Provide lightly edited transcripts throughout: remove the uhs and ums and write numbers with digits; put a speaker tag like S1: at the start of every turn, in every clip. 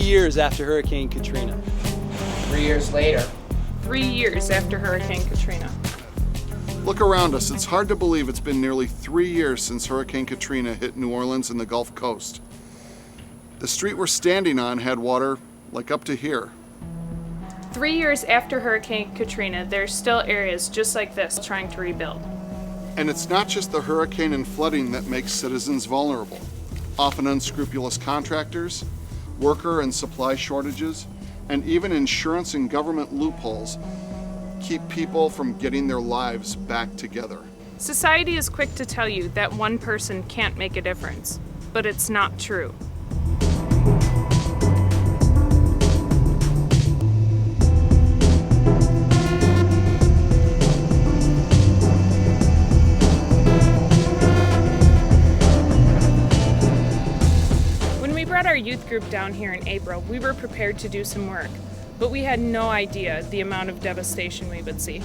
S1: years after Hurricane Katrina.
S2: 3 years later.
S3: 3 years after Hurricane Katrina.
S4: Look around us. It's hard to believe it's been nearly 3 years since Hurricane Katrina hit New Orleans and the Gulf Coast. The street we're standing on had water like up to here.
S3: 3 years after Hurricane Katrina, there's still areas just like this trying to rebuild.
S4: And it's not just the hurricane and flooding that makes citizens vulnerable. Often unscrupulous contractors, worker and supply shortages, and even insurance and government loopholes keep people from getting their lives back together.
S3: Society is quick to tell you that one person can't make a difference, but it's not true. When we brought our youth group down here in April, we were prepared to do some work, but we had no idea the amount of devastation we would see.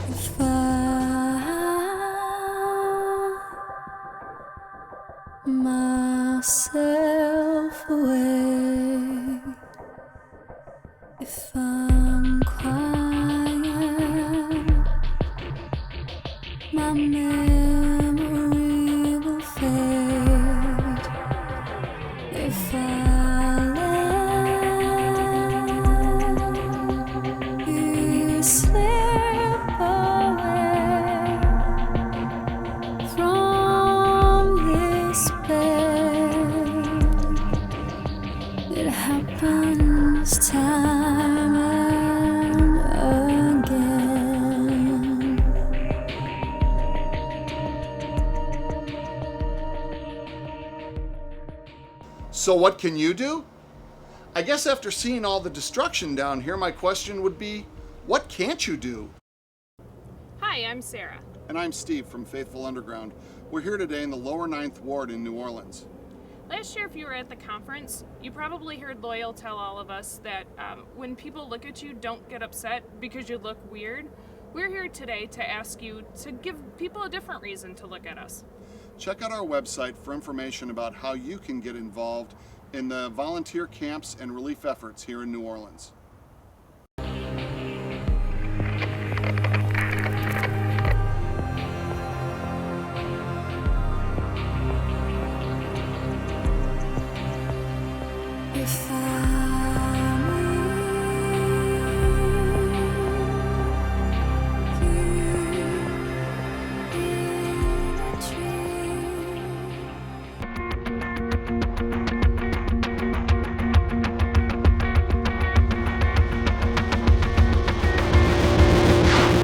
S5: If I myself away, if I'm crying, my memory will fade. If I let you slip away from this bed, it happens time and again.
S4: So what can you do? I guess after seeing all the destruction down here, my question would be, what can't you do?
S3: Hi, I'm Sarah.
S4: And I'm Steve from Faithful Underground. We're here today in the Lower 9th Ward in New Orleans.
S3: Last year, if you were at the conference, you probably heard Loyal tell all of us that when people look at you, don't get upset because you look weird. We're here today to ask you to give people a different reason to look at us.
S4: Check out our website for information about how you can get involved in the volunteer camps and relief efforts here in New Orleans.